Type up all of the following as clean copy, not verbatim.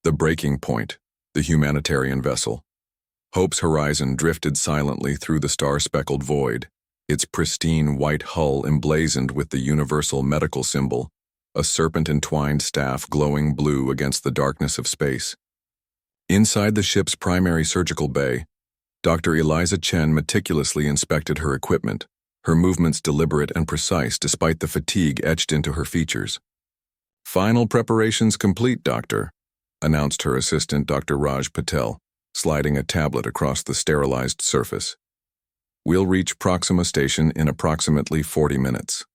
The breaking point, the humanitarian vessel. Hope's Horizon drifted silently through the star-speckled void, its pristine white hull emblazoned with the universal medical symbol, a serpent-entwined staff glowing blue against the darkness of space. Inside the ship's primary surgical bay, Dr. Eliza Chen meticulously inspected her equipment, her movements deliberate and precise despite the fatigue etched into her features. "Final preparations complete, Doctor," announced her assistant, Dr. Raj Patel, sliding a tablet across the sterilized surface. "We'll reach Proxima Station in approximately 40 minutes."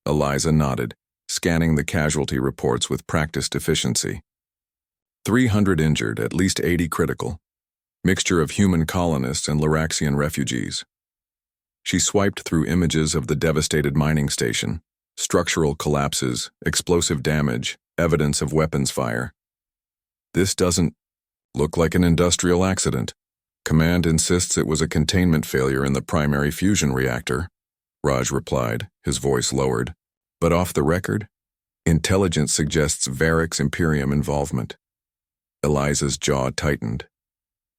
Eliza nodded, scanning the casualty reports with practiced efficiency. 300 injured, at least 80 critical. Mixture of human colonists and Luraxian refugees. She swiped through images of the devastated mining station, structural collapses, explosive damage, evidence of weapons fire. "This doesn't look like an industrial accident. Command insists it was a containment failure in the primary fusion reactor," Raj replied, his voice lowered. "But off the record, intelligence suggests Varix Imperium involvement." Eliza's jaw tightened.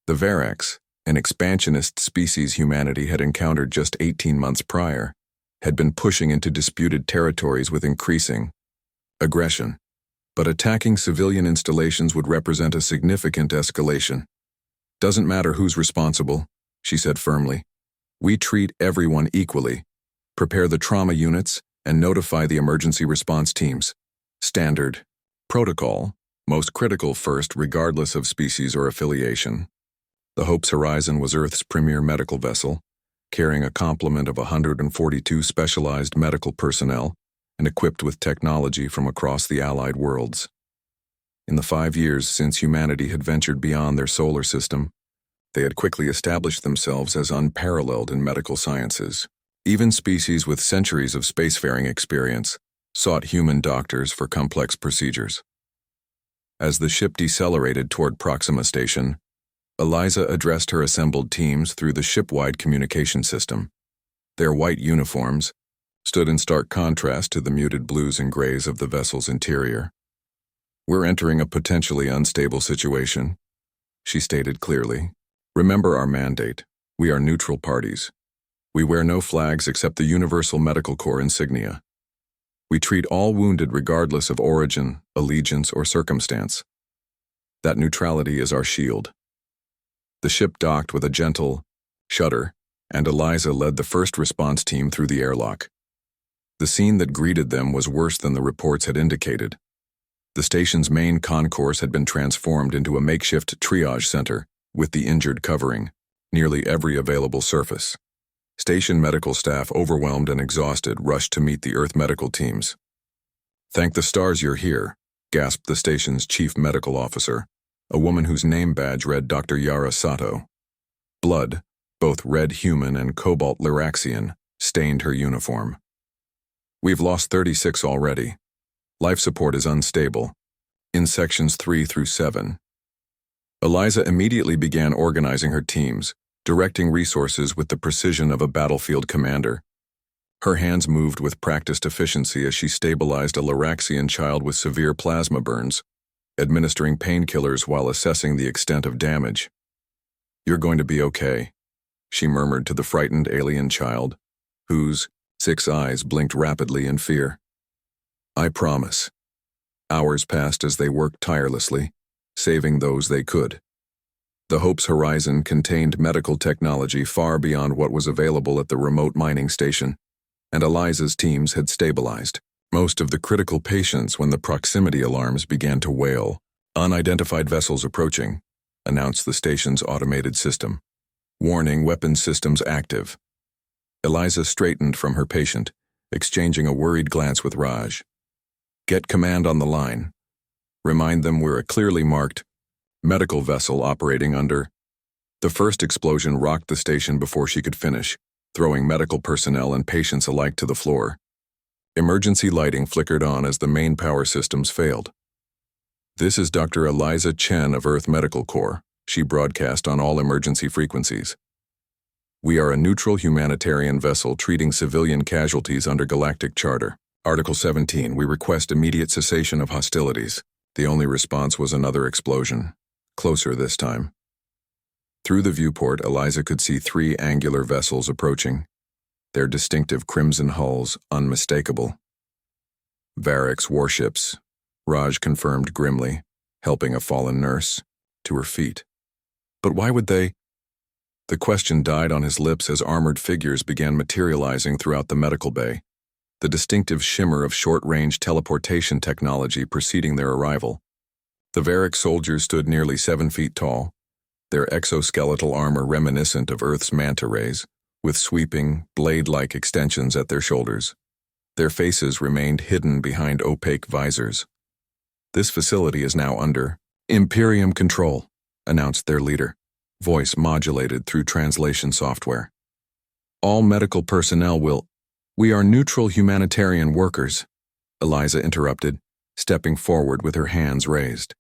The Varix, an expansionist species humanity had encountered just 18 months prior, had been pushing into disputed territories with increasing aggression. But attacking civilian installations would represent a significant escalation. "Doesn't matter who's responsible," she said firmly. "We treat everyone equally. Prepare the trauma units and notify the emergency response teams. Standard protocol, most critical first regardless of species or affiliation." The Hope's Horizon was Earth's premier medical vessel, carrying a complement of 142 specialized medical personnel and equipped with technology from across the allied worlds. In the 5 years since humanity had ventured beyond their solar system, they had quickly established themselves as unparalleled in medical sciences. Even species with centuries of spacefaring experience sought human doctors for complex procedures. As the ship decelerated toward Proxima Station, Eliza addressed her assembled teams through the ship-wide communication system. Their white uniforms stood in stark contrast to the muted blues and grays of the vessel's interior. "We're entering a potentially unstable situation," she stated clearly. "Remember our mandate. We are neutral parties. We wear no flags except the Universal Medical Corps insignia. We treat all wounded regardless of origin, allegiance, or circumstance. That neutrality is our shield." The ship docked with a gentle shudder, and Eliza led the first response team through the airlock. The scene that greeted them was worse than the reports had indicated. The station's main concourse had been transformed into a makeshift triage center, with the injured covering nearly every available surface. Station medical staff, overwhelmed and exhausted, rushed to meet the Earth medical teams. "Thank the stars you're here," gasped the station's chief medical officer, a woman whose name badge read Dr. Yara Sato. Blood, both red human and cobalt Luraxian, stained her uniform. "We've lost 36 already. Life support is unstable. In sections 3 through 7. Eliza immediately began organizing her teams, directing resources with the precision of a battlefield commander. Her hands moved with practiced efficiency as she stabilized a Luraxian child with severe plasma burns, administering painkillers while assessing the extent of damage. "You're going to be okay," she murmured to the frightened alien child, whose 6 eyes blinked rapidly in fear. "I promise." Hours passed as they worked tirelessly, saving those they could. The Hope's Horizon contained medical technology far beyond what was available at the remote mining station, and Eliza's teams had stabilized most of the critical patients when the proximity alarms began to wail. "Unidentified vessels approaching," announced the station's automated system. "Warning, weapons systems active." Eliza straightened from her patient, exchanging a worried glance with Raj. "Get command on the line. Remind them we're a clearly marked medical vessel operating under." The first explosion rocked the station before she could finish, throwing medical personnel and patients alike to the floor. Emergency lighting flickered on as the main power systems failed. "This is Dr. Eliza Chen of Earth Medical Corps," she broadcast on all emergency frequencies. "We are a neutral humanitarian vessel treating civilian casualties under Galactic Charter. Article 17, we request immediate cessation of hostilities. The only response was another explosion, closer this time. Through the viewport, Eliza could see 3 angular vessels approaching, their distinctive crimson hulls unmistakable. Variks warships, Raj confirmed grimly, helping a fallen nurse to her feet. But why would they? The question died on his lips as armored figures began materializing throughout the medical bay, the distinctive shimmer of short-range teleportation technology preceding their arrival. The Variks soldiers stood nearly 7 feet tall, their exoskeletal armor reminiscent of Earth's manta rays, with sweeping, blade-like extensions at their shoulders. Their faces remained hidden behind opaque visors. "This facility is now under Imperium control," announced their leader, voice modulated through translation software. "All medical personnel will—" "We are neutral humanitarian workers," Eliza interrupted, stepping forward with her hands raised.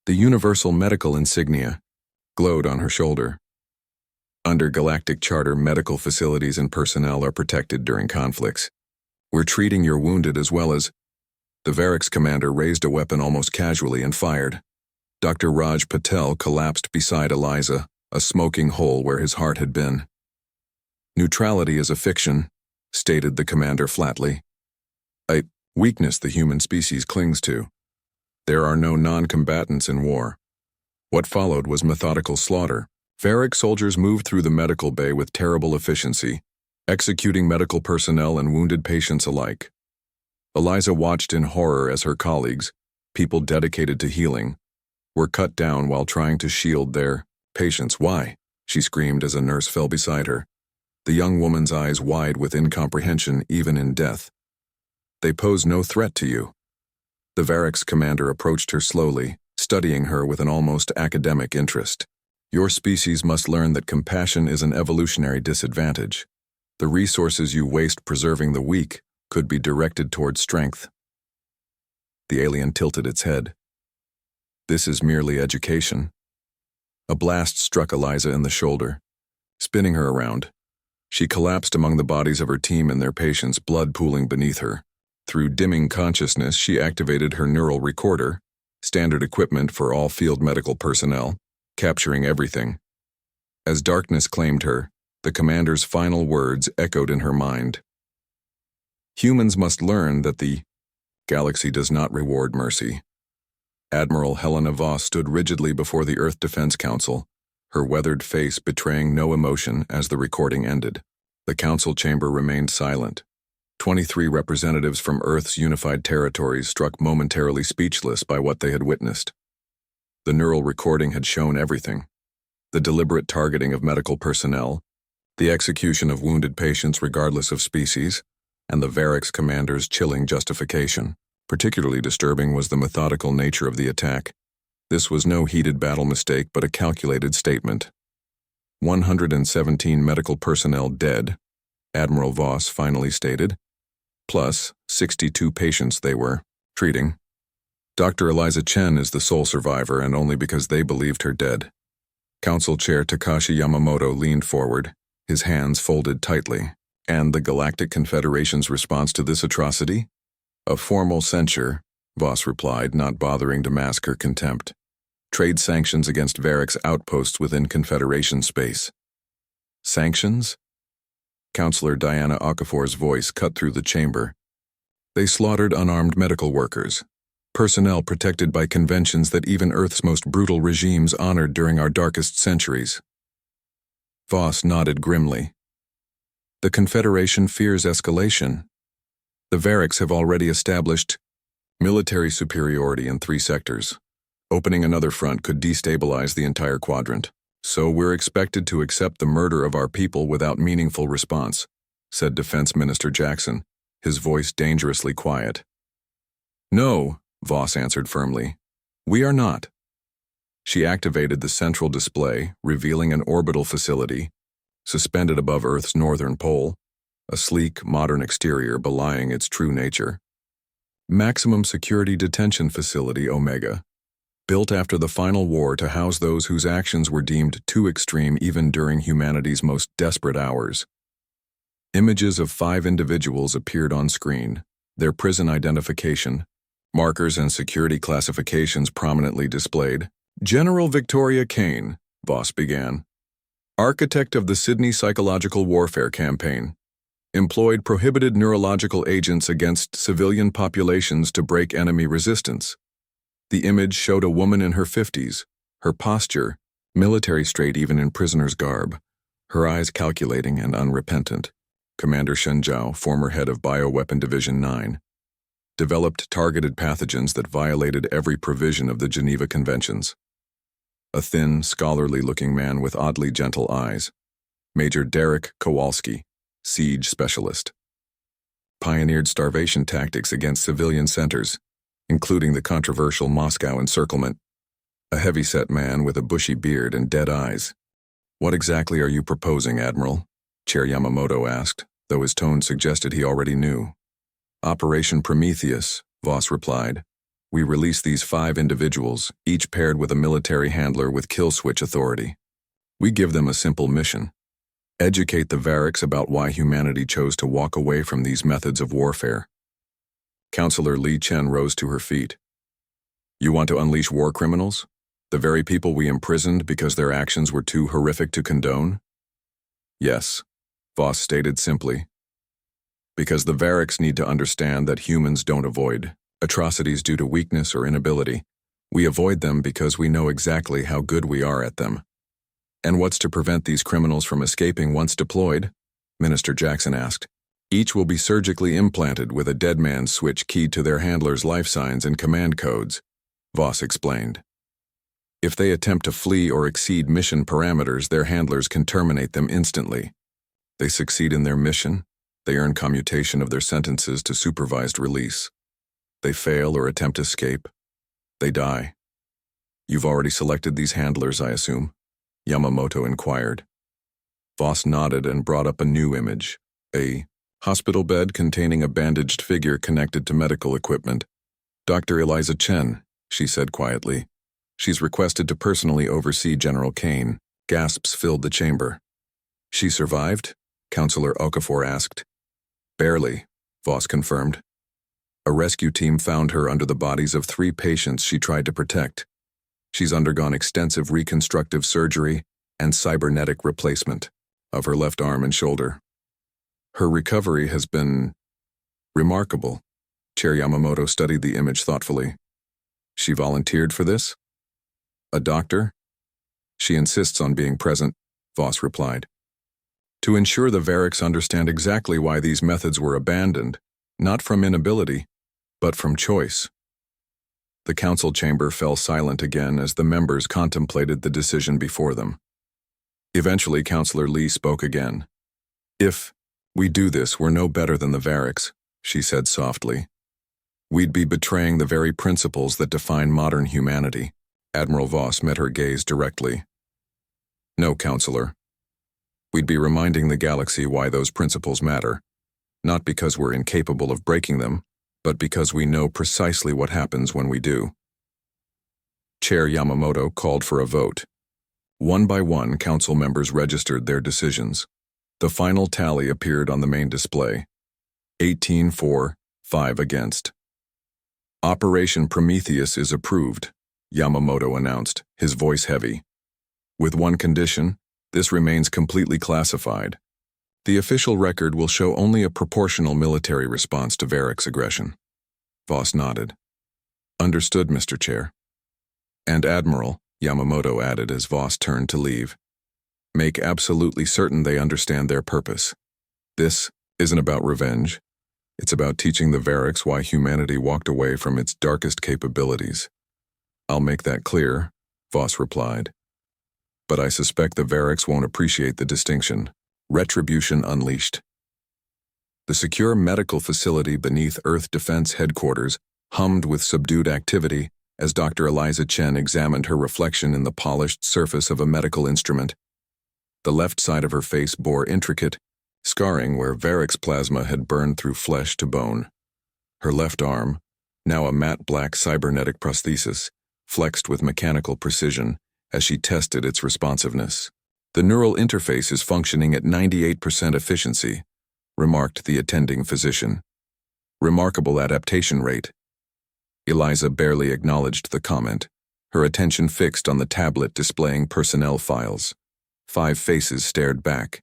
The universal medical insignia glowed on her shoulder. "Under Galactic Charter, medical facilities and personnel are protected during conflicts. We're treating your wounded as well as—" The Variks commander raised a weapon almost casually and fired. Dr. Raj Patel collapsed beside Eliza, a smoking hole where his heart had been. "Neutrality is a fiction," stated the commander flatly. "A weakness the human species clings to. There are no non-combatants in war." What followed was methodical slaughter. Variks soldiers moved through the medical bay with terrible efficiency, executing medical personnel and wounded patients alike. Eliza watched in horror as her colleagues, people dedicated to healing, were cut down while trying to shield their patients. "Why?" she screamed as a nurse fell beside her, the young woman's eyes wide with incomprehension even in death. "They pose no threat to you." The Variks commander approached her slowly, studying her with an almost academic interest. "Your species must learn that compassion is an evolutionary disadvantage. The resources you waste preserving the weak could be directed toward strength." The alien tilted its head. "This is merely education." A blast struck Eliza in the shoulder, spinning her around. She collapsed among the bodies of her team and their patients, blood pooling beneath her. Through dimming consciousness, she activated her neural recorder, standard equipment for all field medical personnel, capturing everything. As darkness claimed her, the commander's final words echoed in her mind. "Humans must learn that the galaxy does not reward mercy." Admiral Helena Voss stood rigidly before the Earth Defense Council, her weathered face betraying no emotion as the recording ended. The council chamber remained silent. 23 representatives from Earth's unified territories struck momentarily speechless by what they had witnessed. The neural recording had shown everything: the deliberate targeting of medical personnel, the execution of wounded patients regardless of species, and the Variks commander's chilling justification. Particularly disturbing was the methodical nature of the attack. This was no heated battle mistake but a calculated statement. 117 medical personnel dead, Admiral Voss finally stated, plus 62 patients they were treating. Dr. Eliza Chen is the sole survivor, and only because they believed her dead. Council Chair Takashi Yamamoto leaned forward, his hands folded tightly. "And the Galactic Confederation's response to this atrocity?" "A formal censure," Voss replied, not bothering to mask her contempt. "Trade sanctions against Variks outposts within Confederation space." "Sanctions?" Counselor Diana Okafor's voice cut through the chamber. "They slaughtered unarmed medical workers, personnel protected by conventions that even Earth's most brutal regimes honored during our darkest centuries." Voss nodded grimly. "The Confederation fears escalation. The Variks have already established military superiority in 3 sectors. Opening another front could destabilize the entire quadrant. So we're expected to accept the murder of our people without meaningful response," said Defense Minister Jackson, his voice dangerously quiet. "No," Voss answered firmly. "We are not." She activated the central display, revealing an orbital facility, suspended above Earth's northern pole, a sleek, modern exterior belying its true nature. Maximum Security Detention Facility Omega, built after the final war to house those whose actions were deemed too extreme even during humanity's most desperate hours. Images of 5 individuals appeared on screen, their prison identification, Markers and security classifications prominently displayed. General Victoria Kane, Voss began. Architect of the Sydney Psychological Warfare Campaign. Employed prohibited neurological agents against civilian populations to break enemy resistance. The image showed a woman in her 50s, her posture, military straight even in prisoner's garb, her eyes calculating and unrepentant. Commander Shen Zhao, former head of Bioweapon Division 9, developed targeted pathogens that violated every provision of the Geneva Conventions. A thin, scholarly-looking man with oddly gentle eyes. Major Derek Kowalski, siege specialist. Pioneered starvation tactics against civilian centers, including the controversial Moscow encirclement. A heavy-set man with a bushy beard and dead eyes. What exactly are you proposing, Admiral? Chair Yamamoto asked, though his tone suggested he already knew. Operation Prometheus, Voss replied. We release these 5 individuals, each paired with a military handler with kill switch authority. We give them a simple mission. Educate the Variks about why humanity chose to walk away from these methods of warfare. Counselor Li Chen rose to her feet. You want to unleash war criminals? The very people we imprisoned because their actions were too horrific to condone? Yes, Voss stated simply. Because the Variks need to understand that humans don't avoid atrocities due to weakness or inability. We avoid them because we know exactly how good we are at them. And what's to prevent these criminals from escaping once deployed? Minister Jackson asked. Each will be surgically implanted with a dead man's switch keyed to their handler's life signs and command codes, Voss explained. If they attempt to flee or exceed mission parameters, their handlers can terminate them instantly. They succeed in their mission, they earn commutation of their sentences to supervised release. They fail or attempt escape, they die. You've already selected these handlers, I assume? Yamamoto inquired. Voss nodded and brought up a new image, a hospital bed containing a bandaged figure connected to medical equipment. Dr. Eliza Chen, she said quietly. She's requested to personally oversee General Kane. Gasps filled the chamber. She survived? Counselor Okafor asked. Barely, Voss confirmed. A rescue team found her under the bodies of 3 patients she tried to protect. She's undergone extensive reconstructive surgery and cybernetic replacement of her left arm and shoulder. Her recovery has been remarkable. Chair Yamamoto studied the image thoughtfully. She volunteered for this? A doctor? She insists on being present, Voss replied. To ensure the Variks understand exactly why these methods were abandoned, not from inability, but from choice. The council chamber fell silent again as the members contemplated the decision before them. Eventually, Counselor Li spoke again. If we do this, we're no better than the Variks, she said softly. We'd be betraying the very principles that define modern humanity. Admiral Voss met her gaze directly. No, Counselor. We'd be reminding the galaxy why those principles matter, not because we're incapable of breaking them, but because we know precisely what happens when we do. Chair Yamamoto called for a vote. One by one, council members registered their decisions. The final tally appeared on the main display. 18 for, 5 against. Operation Prometheus is approved, Yamamoto announced, his voice heavy. With one condition, this remains completely classified. The official record will show only a proportional military response to Variks' aggression. Voss nodded. Understood, Mr. Chair. And Admiral, Yamamoto added as Voss turned to leave. Make absolutely certain they understand their purpose. This isn't about revenge. It's about teaching the Variks why humanity walked away from its darkest capabilities. I'll make that clear, Voss replied. But I suspect the Variks won't appreciate the distinction. Retribution unleashed. The secure medical facility beneath Earth Defense Headquarters hummed with subdued activity as Dr. Eliza Chen examined her reflection in the polished surface of a medical instrument. The left side of her face bore intricate scarring where Variks plasma had burned through flesh to bone. Her left arm, now a matte black cybernetic prosthesis, flexed with mechanical precision as she tested its responsiveness. The neural interface is functioning at 98% efficiency, remarked the attending physician. Remarkable adaptation rate. Eliza barely acknowledged the comment, her attention fixed on the tablet displaying personnel files. 5 faces stared back.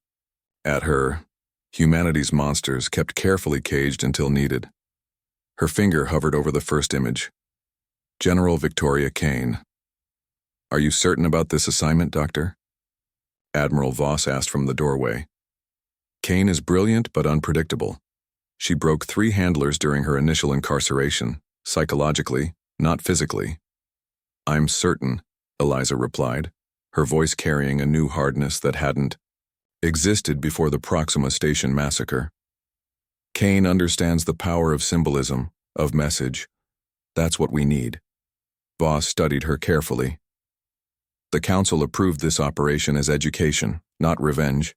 At her, humanity's monsters kept carefully caged until needed. Her finger hovered over the first image. General Victoria Kane. "Are you certain about this assignment, Doctor?" Admiral Voss asked from the doorway. Kane is brilliant but unpredictable. She broke 3 handlers during her initial incarceration, psychologically, not physically. "I'm certain," Eliza replied, her voice carrying a new hardness that hadn't existed before the Proxima Station massacre. "Kane understands the power of symbolism, of message. That's what we need." Voss studied her carefully. "The Council approved this operation as education, not revenge."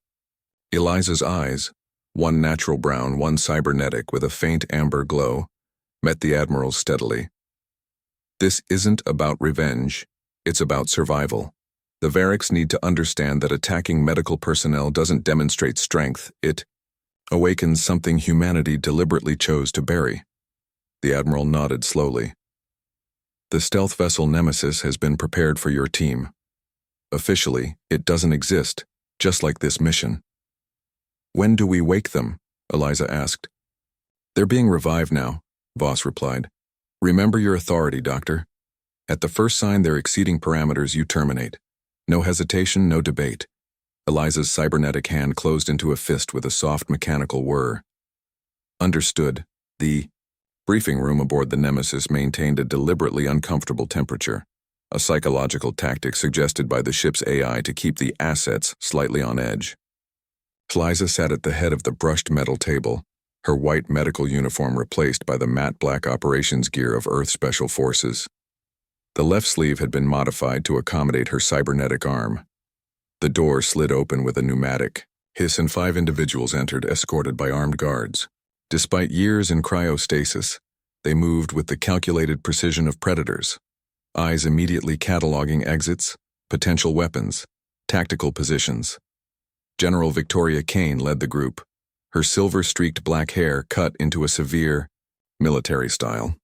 Eliza's eyes, one natural brown, one cybernetic with a faint amber glow, met the Admiral's steadily. "This isn't about revenge, it's about survival. The Variks need to understand that attacking medical personnel doesn't demonstrate strength, it awakens something humanity deliberately chose to bury." The Admiral nodded slowly. "The stealth vessel Nemesis has been prepared for your team. Officially, it doesn't exist, just like this mission." "When do we wake them?" Eliza asked. "They're being revived now," Voss replied. "Remember your authority, Doctor. At the first sign they're exceeding parameters, you terminate. No hesitation, no debate." Eliza's cybernetic hand closed into a fist with a soft mechanical whir. "Understood." The briefing room aboard the Nemesis maintained a deliberately uncomfortable temperature, a psychological tactic suggested by the ship's AI to keep the assets slightly on edge. Eliza sat at the head of the brushed metal table, her white medical uniform replaced by the matte black operations gear of Earth Special Forces. The left sleeve had been modified to accommodate her cybernetic arm. The door slid open with a pneumatic hiss and 5 individuals entered, escorted by armed guards. Despite years in cryostasis, they moved with the calculated precision of predators, eyes immediately cataloging exits, potential weapons, tactical positions. General Victoria Kane led the group, her silver-streaked black hair cut into a severe, military style.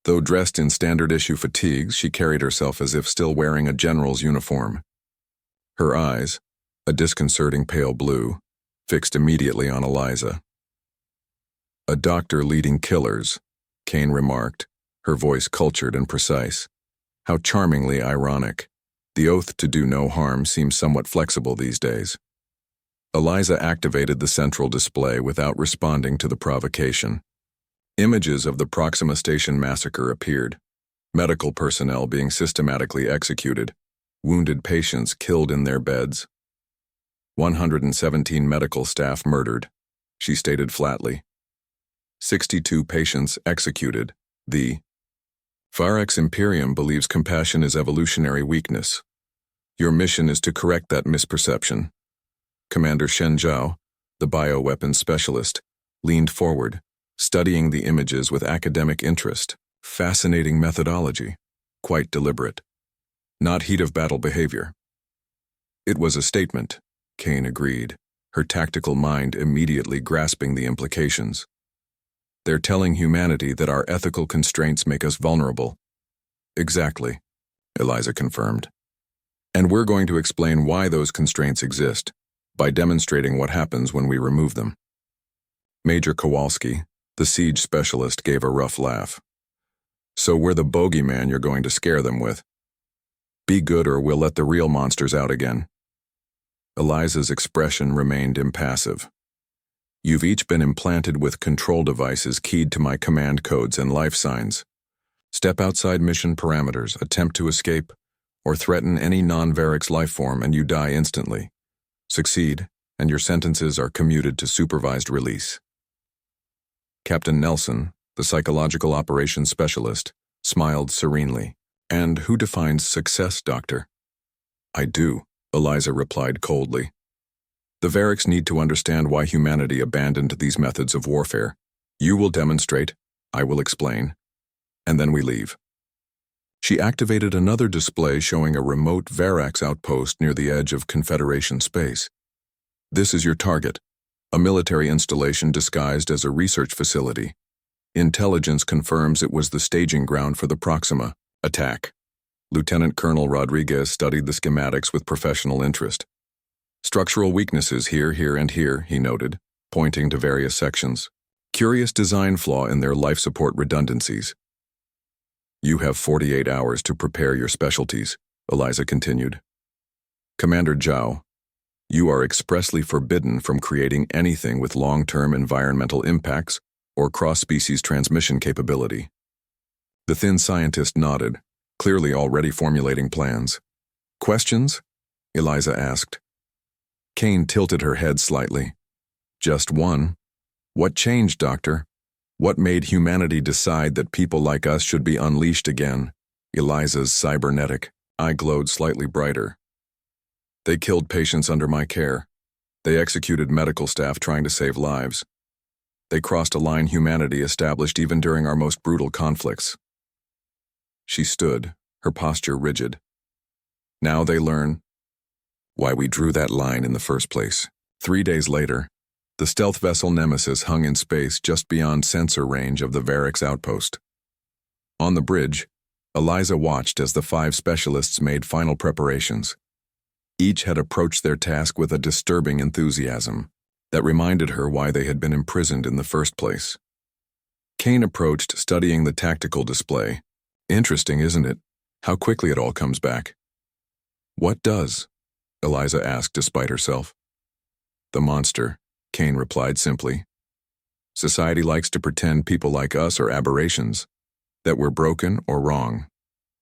Though dressed in standard-issue fatigues, she carried herself as if still wearing a general's uniform. Her eyes, a disconcerting pale blue, fixed immediately on Eliza. "A doctor leading killers," Kane remarked, her voice cultured and precise. How charmingly ironic. The oath to do no harm seems somewhat flexible these days. Eliza activated the central display without responding to the provocation. Images of the Proxima Station massacre appeared, medical personnel being systematically executed, wounded patients killed in their beds. 117 medical staff murdered, she stated flatly. 62 patients executed. The Varex Imperium believes compassion is evolutionary weakness. Your mission is to correct that misperception. Commander Shen Zhao, the bioweapons specialist, leaned forward, studying the images with academic interest. Fascinating methodology, quite deliberate. Not heat-of-battle behavior. It was a statement, Kane agreed, her tactical mind immediately grasping the implications. They're telling humanity that our ethical constraints make us vulnerable. Exactly, Eliza confirmed. And we're going to explain why those constraints exist, by demonstrating what happens when we remove them. Major Kowalski, the siege specialist, gave a rough laugh. So we're the bogeyman you're going to scare them with. Be good or we'll let the real monsters out again. Eliza's expression remained impassive. You've each been implanted with control devices keyed to my command codes and life signs. Step outside mission parameters, attempt to escape, or threaten any non-Variks life form and you die instantly. Succeed, and your sentences are commuted to supervised release. Captain Nelson, the psychological operations specialist, smiled serenely. And who defines success, Doctor? I do, Eliza replied coldly. The Variks need to understand why humanity abandoned these methods of warfare. You will demonstrate, I will explain, and then we leave. She activated another display showing a remote Variks outpost near the edge of Confederation space. This is your target, a military installation disguised as a research facility. Intelligence confirms it was the staging ground for the Proxima attack. Lieutenant Colonel Rodriguez studied the schematics with professional interest. Structural weaknesses here, and here, he noted, pointing to various sections. Curious design flaw in their life support redundancies. You have 48 hours to prepare your specialties, Eliza continued. Commander Zhao, you are expressly forbidden from creating anything with long-term environmental impacts or cross-species transmission capability. The thin scientist nodded, clearly already formulating plans. Questions? Eliza asked. Kane tilted her head slightly. Just one. What changed, Doctor? What made humanity decide that people like us should be unleashed again? Eliza's cybernetic eye glowed slightly brighter. They killed patients under my care. They executed medical staff trying to save lives. They crossed a line humanity established even during our most brutal conflicts. She stood, her posture rigid. Now they learn why we drew that line in the first place. 3 days later, the stealth vessel Nemesis hung in space just beyond sensor range of the Varix outpost. On the bridge, Eliza watched as the 5 specialists made final preparations. Each had approached their task with a disturbing enthusiasm that reminded her why they had been imprisoned in the first place. Kane approached, studying the tactical display. Interesting, isn't it? How quickly it all comes back. What does? Eliza asked despite herself. The monster, Kane replied simply. Society likes to pretend people like us are aberrations, that we're broken or wrong.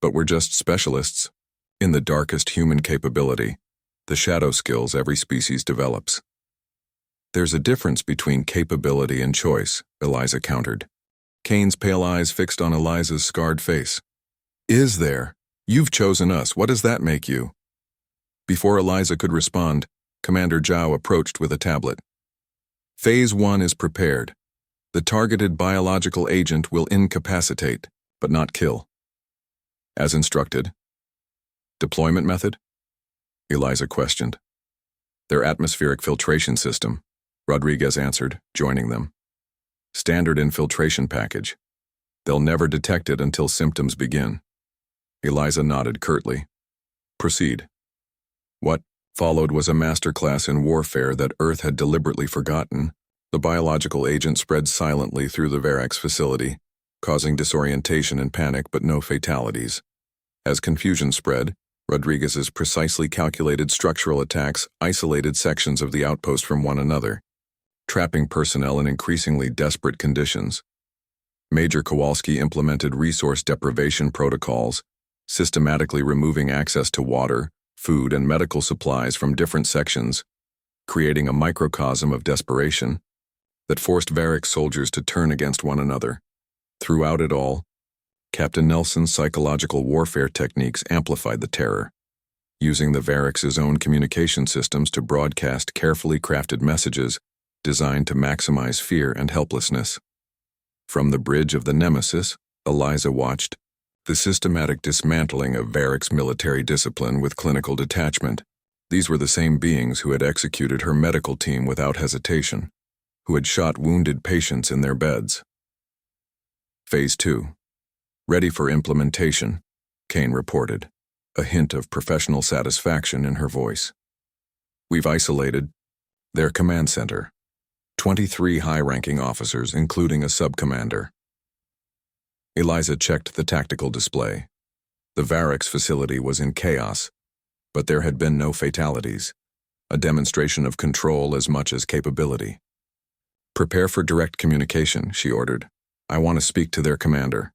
But we're just specialists in the darkest human capability, the shadow skills every species develops. There's a difference between capability and choice, Eliza countered. Kane's pale eyes fixed on Eliza's scarred face. Is there? You've chosen us. What does that make you? Before Eliza could respond, Commander Zhao approached with a tablet. Phase 1 is prepared. The targeted biological agent will incapacitate, but not kill. As instructed. Deployment method? Eliza questioned. Their atmospheric filtration system, Rodriguez answered, joining them. Standard infiltration package. They'll never detect it until symptoms begin. Eliza nodded curtly. Proceed. What followed was a masterclass in warfare that Earth had deliberately forgotten. The biological agent spread silently through the Varix facility, causing disorientation and panic but no fatalities. As confusion spread, Rodriguez's precisely calculated structural attacks isolated sections of the outpost from one another, trapping personnel in increasingly desperate conditions. Major Kowalski implemented resource deprivation protocols, systematically removing access to water, food, and medical supplies from different sections, creating a microcosm of desperation that forced Varix soldiers to turn against one another. Throughout it all, Captain Nelson's psychological warfare techniques amplified the terror, using the Varix's own communication systems to broadcast carefully crafted messages designed to maximize fear and helplessness. From the bridge of the Nemesis, Eliza watched the systematic dismantling of Varix military discipline with clinical detachment. These were the same beings who had executed her medical team without hesitation, who had shot wounded patients in their beds. Phase 2. Ready for implementation, Kane reported, a hint of professional satisfaction in her voice. We've isolated their command center, 23 high-ranking officers, including a sub-commander. Eliza checked the tactical display. The Varix facility was in chaos, but there had been no fatalities, a demonstration of control as much as capability. Prepare for direct communication, she ordered. I want to speak to their commander.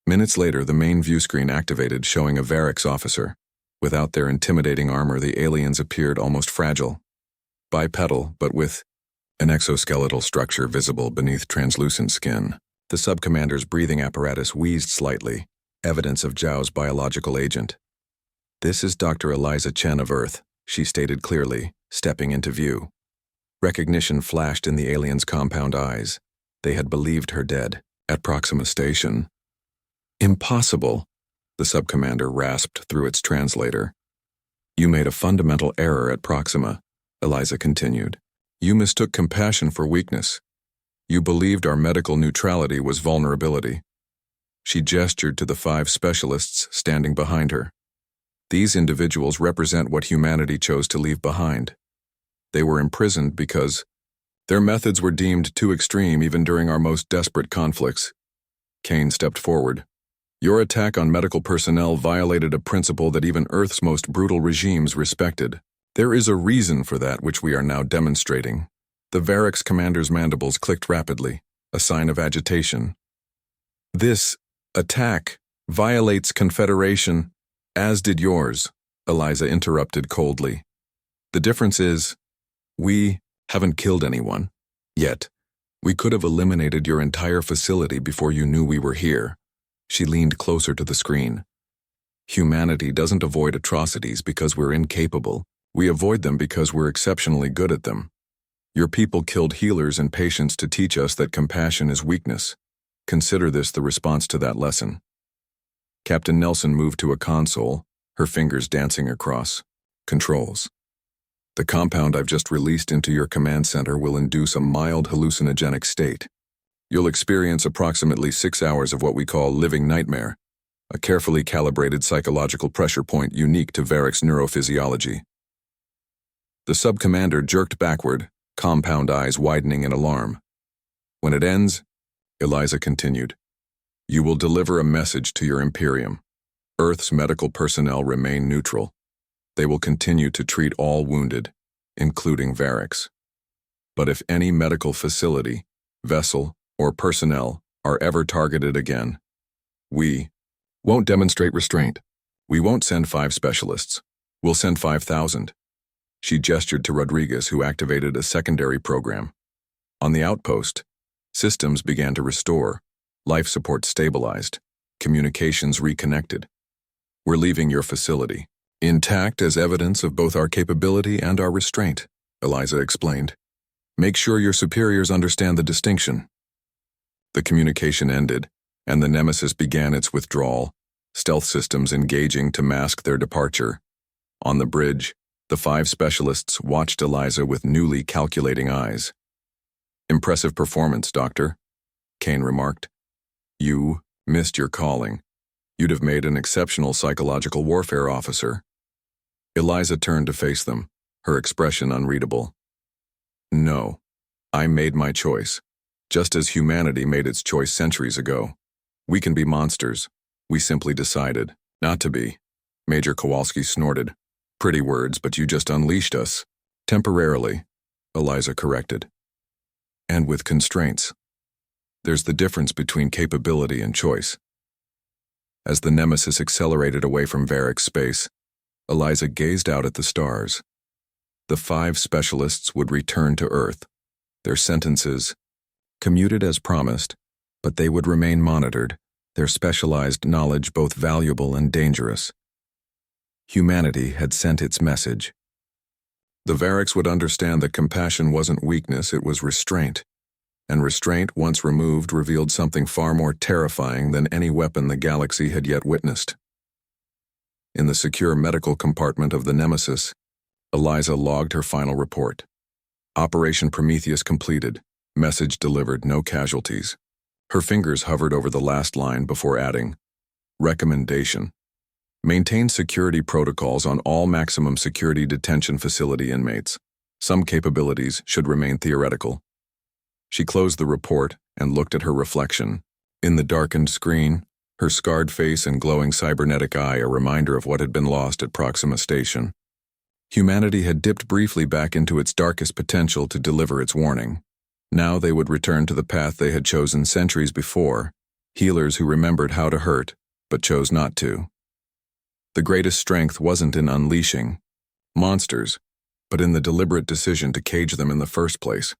Minutes later, the main view screen activated, showing a Varix officer. Without their intimidating armor, the aliens appeared almost fragile. Bipedal, but with an exoskeletal structure visible beneath translucent skin. The sub-commander's breathing apparatus wheezed slightly, evidence of Zhao's biological agent. This is Dr. Eliza Chen of Earth, she stated clearly, stepping into view. Recognition flashed in the alien's compound eyes. They had believed her dead, at Proxima Station. Impossible, the sub-commander rasped through its translator. You made a fundamental error at Proxima, Eliza continued. You mistook compassion for weakness. You believed our medical neutrality was vulnerability. She gestured to the 5 specialists standing behind her. These individuals represent what humanity chose to leave behind. They were imprisoned because their methods were deemed too extreme even during our most desperate conflicts. Kane stepped forward. Your attack on medical personnel violated a principle that even Earth's most brutal regimes respected. There is a reason for that which we are now demonstrating. The Varix commander's mandibles clicked rapidly, a sign of agitation. This attack violates Confederation, as did yours, Eliza interrupted coldly. The difference is, we haven't killed anyone, yet. We could have eliminated your entire facility before you knew we were here. She leaned closer to the screen. Humanity doesn't avoid atrocities because we're incapable. We avoid them because we're exceptionally good at them. Your people killed healers and patients to teach us that compassion is weakness. Consider this the response to that lesson. Captain Nelson moved to a console, her fingers dancing across. Controls. The compound I've just released into your command center will induce a mild hallucinogenic state. You'll experience approximately 6 hours of what we call living nightmare, a carefully calibrated psychological pressure point unique to Varix neurophysiology. The sub-commander jerked backward, compound eyes widening in alarm. When it ends, Eliza continued, you will deliver a message to your Imperium. Earth's medical personnel remain neutral. They will continue to treat all wounded, including Varix. But if any medical facility, vessel, or personnel are ever targeted again, we won't demonstrate restraint. We won't send 5 specialists. We'll send 5,000. She gestured to Rodriguez, who activated a secondary program. On the outpost, systems began to restore, life support stabilized, communications reconnected. We're leaving your facility, intact as evidence of both our capability and our restraint, Eliza explained. Make sure your superiors understand the distinction. The communication ended, and the Nemesis began its withdrawal, stealth systems engaging to mask their departure. On the bridge, the 5 specialists watched Eliza with newly calculating eyes. Impressive performance, Doctor, Kane remarked. You missed your calling. You'd have made an exceptional psychological warfare officer. Eliza turned to face them, her expression unreadable. No, I made my choice. Just as humanity made its choice centuries ago. We can be monsters. We simply decided not to be. Major Kowalski snorted. Pretty words, but you just unleashed us. Temporarily, Eliza corrected. And with constraints. There's the difference between capability and choice. As the Nemesis accelerated away from Varix space, Eliza gazed out at the stars. The 5 specialists would return to Earth. Their sentences commuted as promised, but they would remain monitored, their specialized knowledge both valuable and dangerous. Humanity had sent its message. The Varix would understand that compassion wasn't weakness, it was restraint. And restraint, once removed, revealed something far more terrifying than any weapon the galaxy had yet witnessed. In the secure medical compartment of the Nemesis, Eliza logged her final report. Operation Prometheus completed. Message delivered, no casualties. Her fingers hovered over the last line before adding, recommendation. Maintain security protocols on all maximum security detention facility inmates. Some capabilities should remain theoretical. She closed the report and looked at her reflection. In the darkened screen, her scarred face and glowing cybernetic eye a reminder of what had been lost at Proxima Station. Humanity had dipped briefly back into its darkest potential to deliver its warning. Now they would return to the path they had chosen centuries before, healers who remembered how to hurt, but chose not to. The greatest strength wasn't in unleashing monsters, but in the deliberate decision to cage them in the first place.